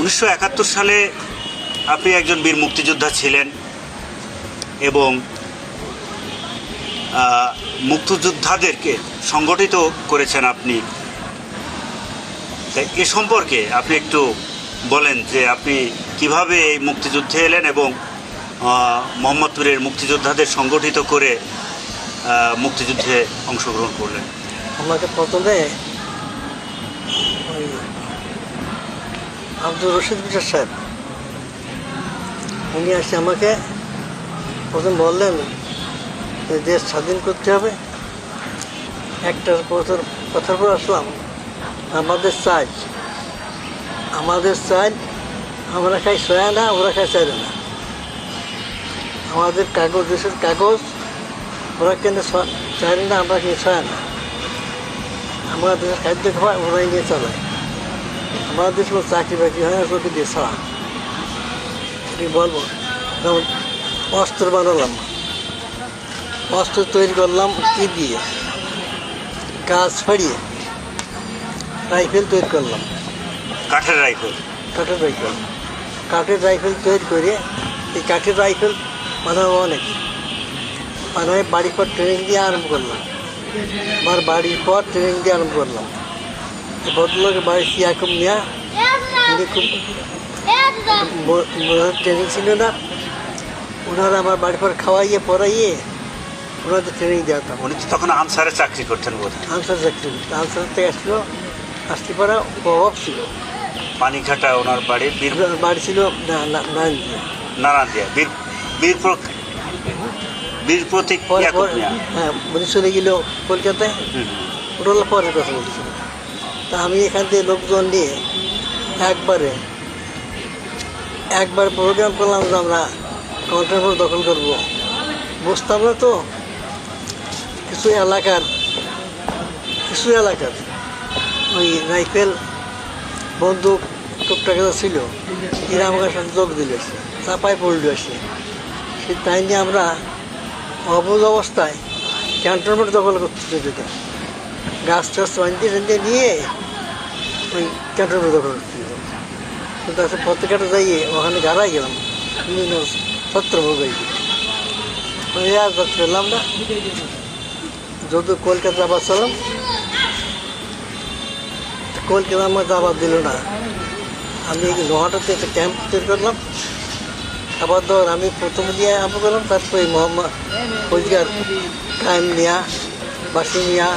1971 সালে আপনি একজন বীর মুক্তিযোদ্ধা ছিলেন এবং মুক্তিযোদ্ধাদেরকে সংগঠিত করেছেন আপনি। তাই এ সম্পর্কে আপনি একটু বলেন যে আপনি কিভাবে এই মুক্তিযুদ্ধে এলেন এবং মোহাম্মদপুরের মুক্তিযোদ্ধাদের সংগঠিত করে মুক্তিযুদ্ধে অংশগ্রহণ করলেন। আমাকে প্রথমে ওই আব্দুর রশিদ বিচার সাহেব উনি আসে আমাকে প্রথম বললেন যে দেশ স্বাধীন করতে হবে। একটা কথার পর আসলাম, আমাদের চাই আমরা খাই সয়া না, ওরা খাই চাই না। আমাদের কাগজ, দেশের কাগজ ওরা কেন চাই না, আমরা কিনে সয়া না। আমাদের দেশের খাদ্য খাওয়ায় ওরাই নিয়ে চালায়। আমাদের দেশ কোনো চাকরি বাকরি হয় না, চোখে দিয়ে ছাড়া। এটি বলবো, যেমন অস্ত্র বানালাম, অস্ত্র তৈরি করলাম কি দিয়ে, গাছ ফাড়িয়ে রাইফেল তৈরি করলাম। কাঠের রাইফেল তৈরি করে এই কাঠের রাইফেল বানাবো অনেক বানায় বাড়ির পর ট্রেনিং দিয়ে আরম্ভ করলাম। ভদ্রলোকের বাড়ি সিয়াকুম নিয়ে উনি খুব ট্রেনিং ছিল না, ওনারা আমার বাড়ির পর খাওয়াইয়ে পড়াইয়ে ওনাদের ট্রেনিং দেওয়াতাম। উনি তো তখন আনসারে চাকরি করতেন বোধ হয়। আনসার থেকে আসতে পারা প্রভাব ছিল। পানিঘাটা ওনার বাড়ি ছিল নারায়ণদিয়া বীর প্রতীক। হ্যাঁ, উনি চলে গেল কলকাতায়, ওটা হলো পরের কথা বলছিল। তা আমি এখান থেকে লোকজন নিয়ে একবার প্রোগ্রাম করলাম যে আমরা কাউন্টার দখল করবো। বুঝতাম না তো, কিছু এলাকার ওই রাইফেল বন্দুক টুকটাক ছিল, এরা আমার সাথে যোগ দিলে চাপায় পড়ল আসে। সে তাই নিয়ে আমরা অবুঝ অবস্থায় ক্যান্টনমেন্ট দখল করতে যেতাম। গাছ টাছ টানতে নিয়ে ওই ক্যান্টনমেন্ট দখল করতে যেতাম। কিন্তু আসলে পত্রিকাটা যাইয়ে ওখানে গাড়াই গেলাম, বিভিন্ন ছত্রভোগ হয়েছে। আর যাত্রা পেলাম না, যদি কলকাতা আবার চলাম, কলকাতা আমার আবার দিল না। আমি নোহাটাতে একটা ক্যাম্প তৈরি করলাম। খাবার দাবার আমি প্রথমে দিয়ে আরম্ভ করলাম, তারপরে মোহাম্মদ ফৌজগার টাইম নেওয়া, বাসি নেওয়া,